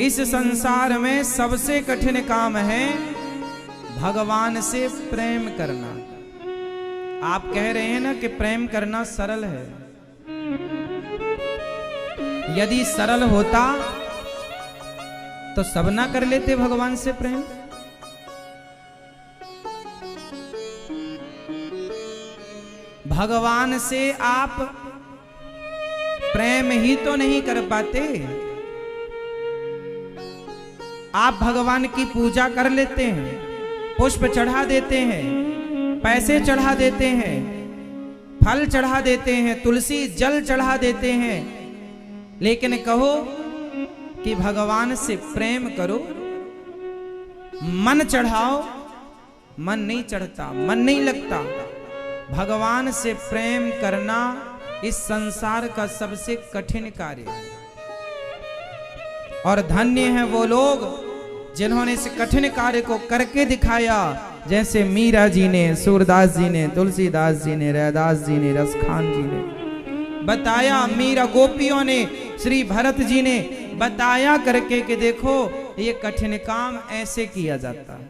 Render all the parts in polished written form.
इस संसार में सबसे कठिन काम है भगवान से प्रेम करना। आप कह रहे हैं ना कि प्रेम करना सरल है। यदि सरल होता तो सब ना कर लेते भगवान से प्रेम। भगवान से आप प्रेम ही तो नहीं कर पाते। आप भगवान की पूजा कर लेते हैं, पुष्प चढ़ा देते हैं, पैसे चढ़ा देते हैं, फल चढ़ा देते हैं, तुलसी जल चढ़ा देते हैं, लेकिन कहो कि भगवान से प्रेम करो, मन चढ़ाओ, मन नहीं चढ़ता, मन नहीं लगता। भगवान से प्रेम करना इस संसार का सबसे कठिन कार्य है। और धन्य हैं वो लोग जिन्होंने इस कठिन कार्य को करके दिखाया, जैसे मीरा जी ने, सूरदास जी ने, तुलसीदास जी ने, रैदास जी ने, रसखान जी ने बताया, मीरा गोपियों ने, श्री भरत जी ने बताया करके कि देखो ये कठिन काम ऐसे किया जाता है।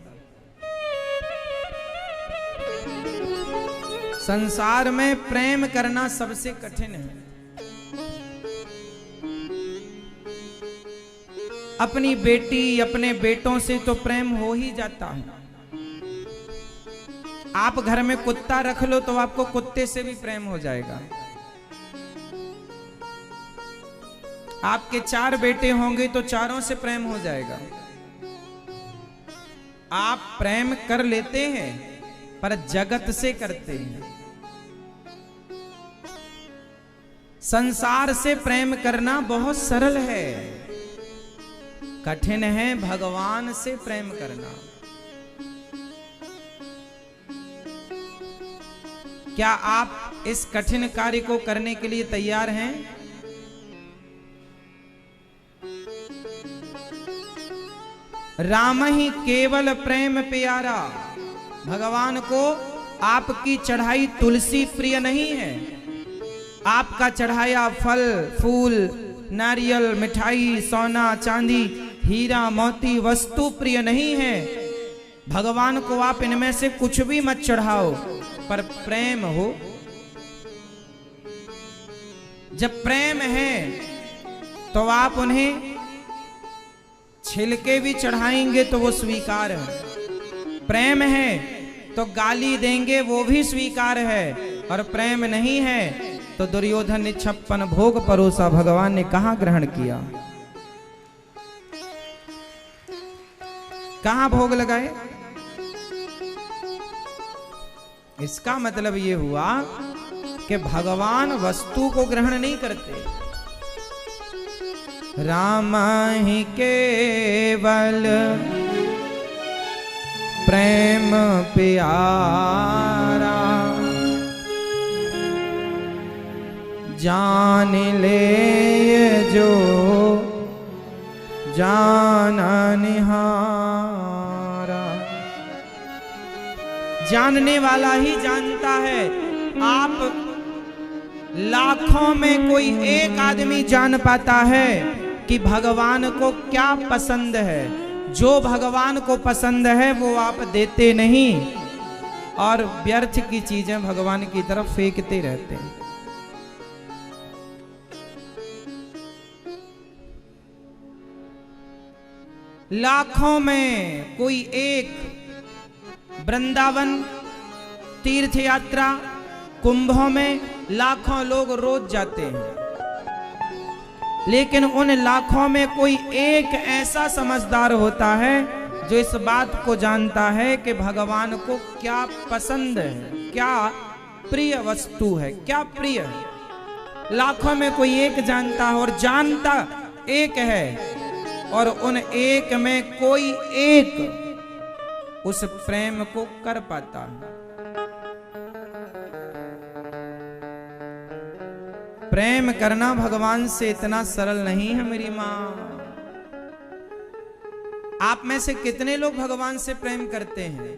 संसार में प्रेम करना सबसे कठिन है। अपनी बेटी अपने बेटों से तो प्रेम हो ही जाता है। आप घर में कुत्ता रख लो तो आपको कुत्ते से भी प्रेम हो जाएगा। आपके 4 बेटे होंगे तो चारों से प्रेम हो जाएगा। आप प्रेम कर लेते हैं पर जगत से करते हैं। संसार से प्रेम करना बहुत सरल है, कठिन है भगवान से प्रेम करना। क्या आप इस कठिन कार्य को करने के लिए तैयार हैं? राम ही केवल प्रेम प्यारा। भगवान को आपकी चढ़ाई तुलसी प्रिय नहीं है, आपका चढ़ाया फल फूल नारियल मिठाई सोना चांदी हीरा मोती वस्तु प्रिय नहीं है। भगवान को आप इनमें से कुछ भी मत चढ़ाओ, पर प्रेम हो। जब प्रेम है तो आप उन्हें छिलके भी चढ़ाएंगे तो वो स्वीकार है। प्रेम है तो गाली देंगे वो भी स्वीकार है, और प्रेम नहीं है तो दुर्योधन ने 56 भोग परोसा, भगवान ने कहां ग्रहण किया, कहां भोग लगाए? इसका मतलब ये हुआ कि भगवान वस्तु को ग्रहण नहीं करते। राम ही केवल प्रेम प्यारा, जान ले जो जाननिहारा। जानने वाला ही जानता है। आप लाखों में कोई एक आदमी जान पाता है कि भगवान को क्या पसंद है। जो भगवान को पसंद है वो आप देते नहीं, और व्यर्थ की चीजें भगवान की तरफ फेंकते रहते हैं। लाखों में कोई एक वृंदावन तीर्थ यात्रा कुंभों में लाखों लोग रोज जाते हैं, लेकिन उन लाखों में कोई एक ऐसा समझदार होता है जो इस बात को जानता है कि भगवान को क्या पसंद है, क्या प्रिय वस्तु है, क्या प्रिय है। लाखों में कोई एक जानता है, और जानता एक है, और उन एक में कोई एक उस प्रेम को कर पाता है। प्रेम करना भगवान से इतना सरल नहीं है मेरी माँ। आप में से कितने लोग भगवान से प्रेम करते हैं?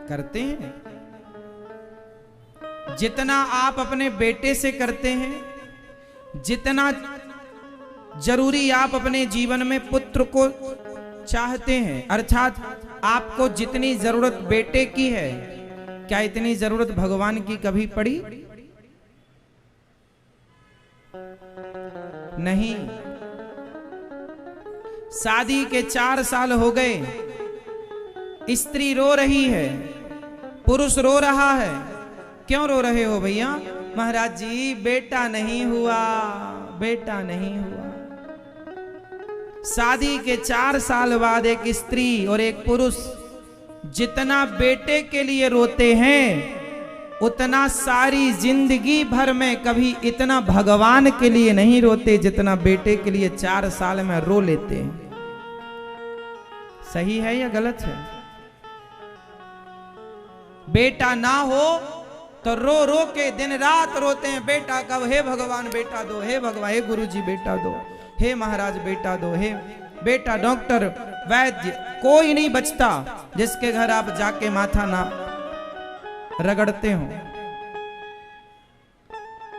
करते हैं? जितना आप अपने बेटे से करते हैं, जितना जरूरी आप अपने जीवन में पुत्र को चाहते हैं, अर्थात आपको जितनी जरूरत बेटे की है, क्या इतनी जरूरत भगवान की कभी पड़ी? नहीं। शादी के 4 साल हो गए, स्त्री रो रही है, पुरुष रो रहा है। क्यों रो रहे हो भैया? महाराज जी बेटा नहीं हुआ, बेटा नहीं हुआ। शादी के 4 साल बाद एक स्त्री और एक पुरुष जितना बेटे के लिए रोते हैं, उतना सारी जिंदगी भर में कभी इतना भगवान के लिए नहीं रोते जितना बेटे के लिए 4 साल में रो लेते हैं। सही है या गलत है? बेटा ना हो तो रो रो के दिन रात रोते हैं, बेटा कब, हे भगवान बेटा दो, हे भगवान, हे गुरुजी बेटा दो, हे महाराज बेटा दो, हे बेटा। डॉक्टर वैद्य कोई नहीं बचता जिसके घर आप जाके माथा ना रगड़ते हो।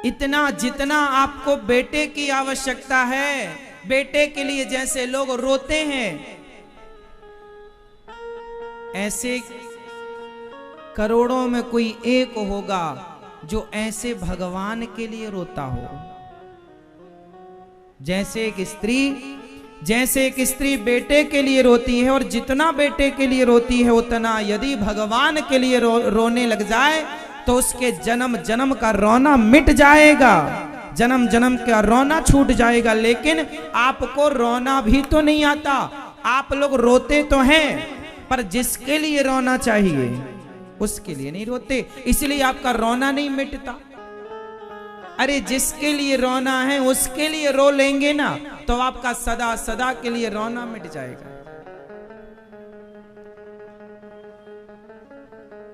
इतना जितना आपको बेटे की आवश्यकता है, बेटे के लिए जैसे लोग रोते हैं, ऐसे करोड़ों में कोई एक होगा जो ऐसे भगवान के लिए रोता हो। जैसे एक स्त्री बेटे के लिए रोती है, और जितना बेटे के लिए रोती है उतना यदि भगवान के लिए रोने लग जाए तो उसके जन्म जन्म का रोना मिट जाएगा, जन्म जन्म का रोना छूट जाएगा। लेकिन आपको रोना भी तो नहीं आता। आप लोग रोते तो हैं, पर जिसके लिए रोना चाहिए उसके लिए नहीं रोते, इसलिए आपका रोना नहीं मिटता। अरे जिसके लिए रोना है उसके लिए रो लेंगे ना, तो आपका सदा सदा के लिए रोना मिट जाएगा।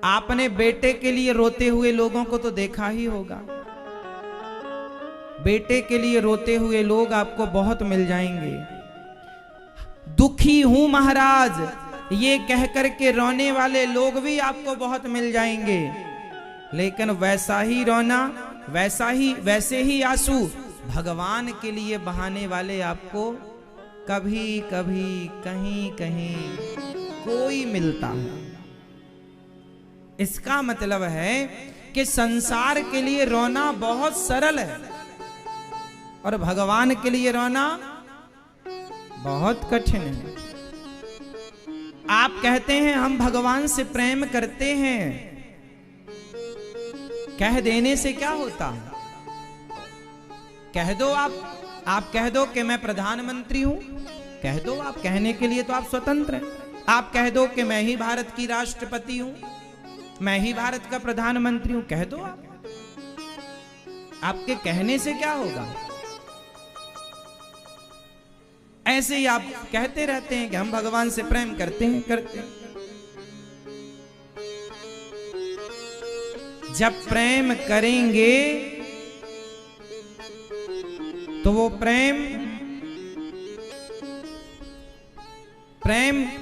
आपने बेटे के लिए रोते हुए लोगों को तो देखा ही होगा। बेटे के लिए रोते हुए लोग आपको बहुत मिल जाएंगे। दुखी हूं महाराज ये कहकर के रोने वाले लोग भी आपको बहुत मिल जाएंगे। लेकिन वैसा ही रोना, वैसे ही आंसू भगवान के लिए बहाने वाले आपको कभी कभी कहीं कहीं कोई मिलता है। इसका मतलब है कि संसार के लिए रोना बहुत सरल है और भगवान के लिए रोना बहुत कठिन है। आप कहते हैं हम भगवान से प्रेम करते हैं, कह देने से क्या होता है? कह दो आप कह दो कि मैं प्रधानमंत्री हूं, कह दो आप, कहने के लिए तो आप स्वतंत्र हैं। आप कह दो कि मैं ही भारत की राष्ट्रपति हूं, मैं ही भारत का प्रधानमंत्री हूं, कह दो आप। आपके कहने से क्या होगा? ऐसे ही आप कहते रहते हैं कि हम भगवान से प्रेम करते हैं। जब प्रेम करेंगे तो वो प्रेम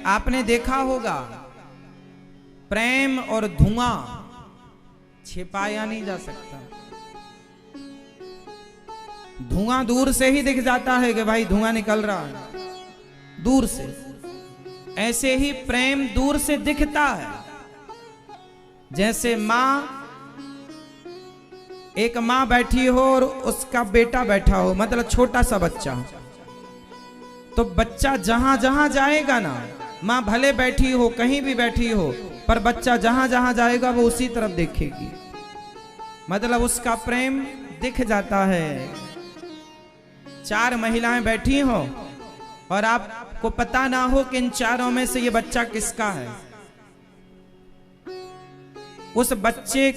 आपने देखा होगा, प्रेम और धुआं छिपाया नहीं जा सकता। धुआं दूर से ही दिख जाता है कि भाई धुआं निकल रहा है, दूर से। ऐसे ही प्रेम दूर से दिखता है। जैसे एक माँ बैठी हो और उसका बेटा बैठा हो, मतलब छोटा सा बच्चा, तो बच्चा जहां जहां जाएगा ना, माँ भले बैठी हो कहीं भी बैठी हो, पर बच्चा जहां जहां जाएगा वो उसी तरफ देखेगी, मतलब उसका प्रेम दिख जाता है। 4 महिलाएं बैठी हो और आपको पता ना हो कि इन 4 में से ये बच्चा किसका है, उस बच्चे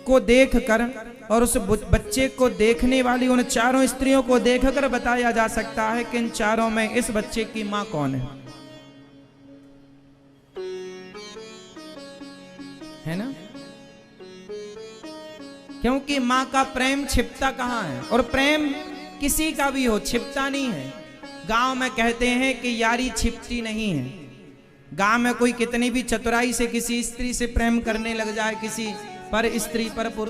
को देखकर और उस बच्चे को देखने वाली उन 4 स्त्रियों को देखकर बताया जा सकता है कि इन 4 में इस बच्चे की मां कौन है ना? क्योंकि मां का प्रेम छिपता कहां है, और प्रेम किसी का भी हो छिपता नहीं है। गांव में कहते हैं कि यारी छिपती नहीं है। गांव में कोई कितनी भी चतुराई से किसी स्त्री से प्रेम करने लग जाए, किसी पर स्त्री पर पुरुष